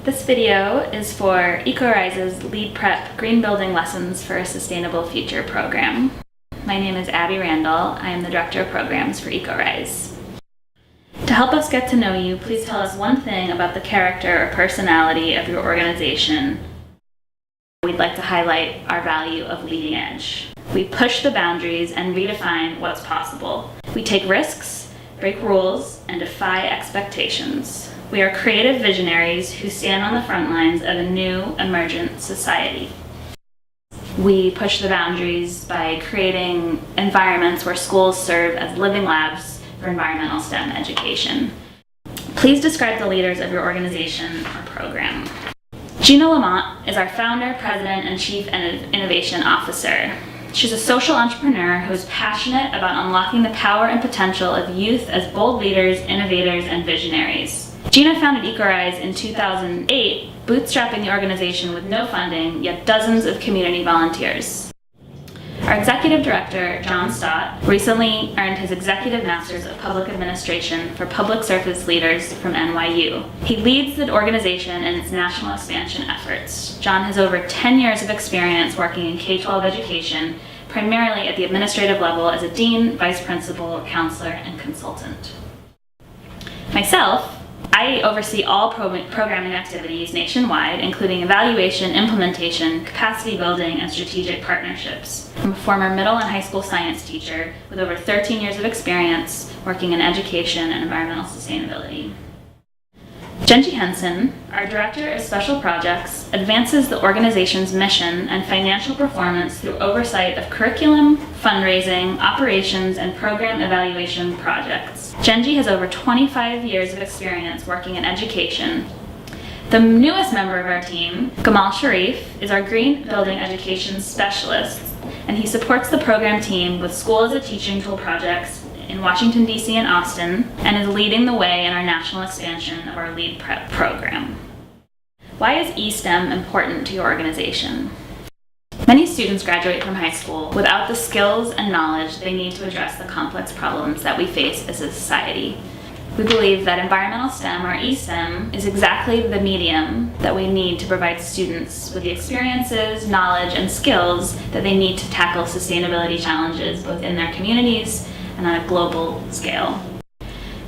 This video is for EcoRise's LEED Prep Green Building Lessons for a Sustainable Future program. My name is Abby Randall. I am the Director of Programs for EcoRise. To help us get to know you, please tell us one thing about the character or personality of your organization. We'd like to highlight our value of leading edge. We push the boundaries and redefine what's possible. We take risks, break rules, and defy expectations. We are creative visionaries who stand on the front lines of a new, emergent society. We push the boundaries by creating environments where schools serve as living labs for environmental STEM education. Please describe the leaders of your organization or program. Gina Lamont is our founder, president, and chief innovation officer. She's a social entrepreneur who is passionate about unlocking the power and potential of youth as bold leaders, innovators, and visionaries. Gina founded EcoRise in 2008, bootstrapping the organization with no funding, yet dozens of community volunteers. Our executive director, John Stott, recently earned his Executive Masters of Public Administration for Public Service Leaders from NYU. He leads the organization in its national expansion efforts. John has over 10 years of experience working in K-12 education, primarily at the administrative level as a dean, vice principal, counselor, and consultant. Myself, I oversee all programming activities nationwide, including evaluation, implementation, capacity building, and strategic partnerships. I'm a former middle and high school science teacher with over 13 years of experience working in education and environmental sustainability. Genji Henson, our Director of Special Projects, advances the organization's mission and financial performance through oversight of curriculum, fundraising, operations, and program evaluation projects. Genji has over 25 years of experience working in education. The newest member of our team, Gamal Sharif, is our Green Building Education Specialist, and he supports the program team with School as a Teaching Tool projects in Washington, D.C. and Austin, and is leading the way in our national expansion of our LEED Prep program. Why is eSTEM important to your organization? Many students graduate from high school without the skills and knowledge they need to address the complex problems that we face as a society. We believe that environmental STEM, or eSTEM, is exactly the medium that we need to provide students with the experiences, knowledge, and skills that they need to tackle sustainability challenges both in their communities and on a global scale.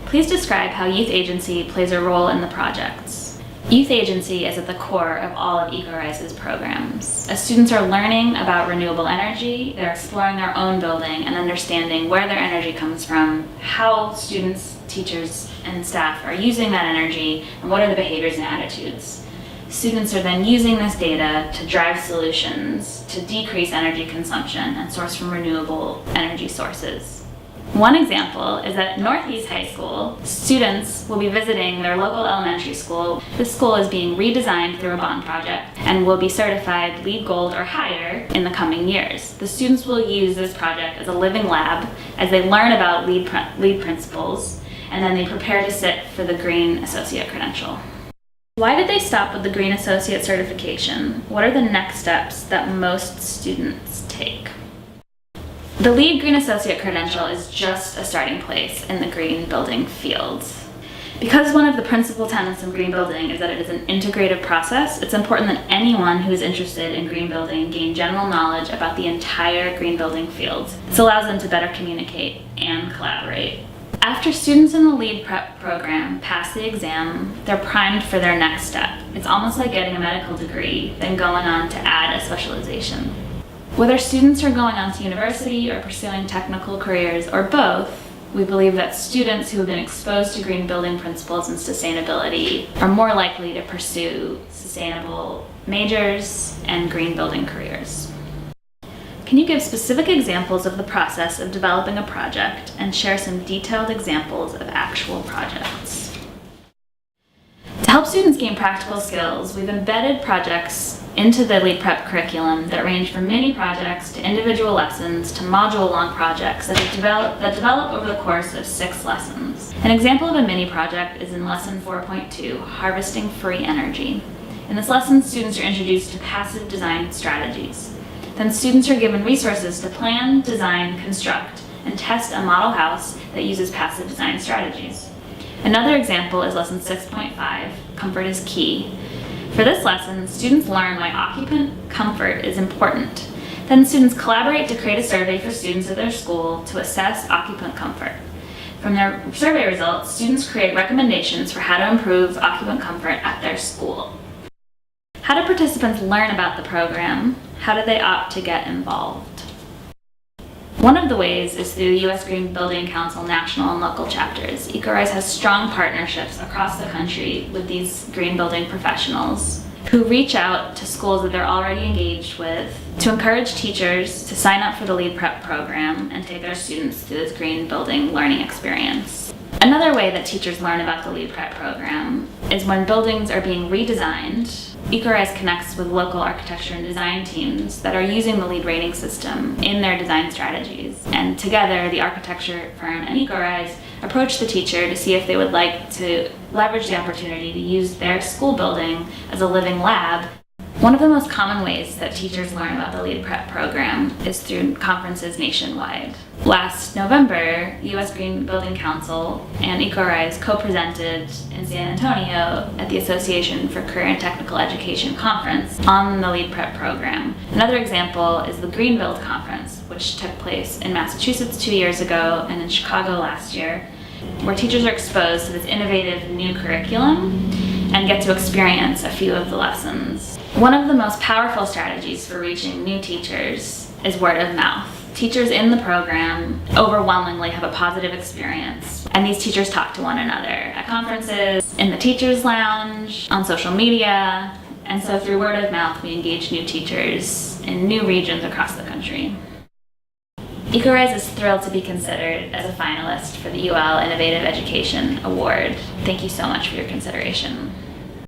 Please describe how Youth Agency plays a role in the projects. Youth Agency is at the core of all of EcoRise's programs. As students are learning about renewable energy, they're exploring their own building and understanding where their energy comes from, how students, teachers, and staff are using that energy, and what are the behaviors and attitudes. Students are then using this data to drive solutions to decrease energy consumption and source from renewable energy sources. One example is that at Northeast High School, students will be visiting their local elementary school. This school is being redesigned through a bond project and will be certified LEED Gold or higher in the coming years. The students will use this project as a living lab as they learn about LEED principles, and then they prepare to sit for the Green Associate credential. Why did they stop with the Green Associate certification? What are the next steps that most students take? The LEED Green Associate credential is just a starting place in the green building field. Because one of the principal tenets of green building is that it is an integrative process, it's important that anyone who is interested in green building gain general knowledge about the entire green building field. This allows them to better communicate and collaborate. After students in the LEED Prep program pass the exam, they're primed for their next step. It's almost like getting a medical degree, then going on to add a specialization. Whether students are going on to university or pursuing technical careers or both, we believe that students who have been exposed to green building principles and sustainability are more likely to pursue sustainable majors and green building careers. Can you give specific examples of the process of developing a project and share some detailed examples of actual projects? To help students gain practical skills, we've embedded projects into the LEED Prep curriculum that range from mini projects to individual lessons to module-long projects that develop over the course of 6 lessons. An example of a mini project is in Lesson 4.2, Harvesting Free Energy. In this lesson, students are introduced to passive design strategies. Then students are given resources to plan, design, construct, and test a model house that uses passive design strategies. Another example is Lesson 6.5, Comfort is Key. For this lesson, students learn why occupant comfort is important. Then students collaborate to create a survey for students at their school to assess occupant comfort. From their survey results, students create recommendations for how to improve occupant comfort at their school. How do participants learn about the program? How do they opt to get involved? One of the ways is through the U.S. Green Building Council national and local chapters. EcoRise has strong partnerships across the country with these green building professionals who reach out to schools that they're already engaged with to encourage teachers to sign up for the LEED Prep program and take their students through this green building learning experience. Another way that teachers learn about the LEED Prep program is when buildings are being redesigned. EcoRise connects with local architecture and design teams that are using the LEED rating system in their design strategies. And together, the architecture firm and EcoRise approach the teacher to see if they would like to leverage the opportunity to use their school building as a living lab. One of the most common ways that teachers learn about the LEED Prep program is through conferences nationwide. Last November, U.S. Green Building Council and EcoRise co-presented in San Antonio at the Association for Career and Technical Education conference on the LEED Prep program. Another example is the Green Build conference, which took place in Massachusetts 2 years ago and in Chicago last year, where teachers are exposed to this innovative new curriculum and get to experience a few of the lessons. One of the most powerful strategies for reaching new teachers is word of mouth. Teachers in the program overwhelmingly have a positive experience, and these teachers talk to one another at conferences, in the teachers' lounge, on social media, and so through word of mouth we engage new teachers in new regions across the country. EcoRise is thrilled to be considered as a finalist for the UL Innovative Education Award. Thank you so much for your consideration.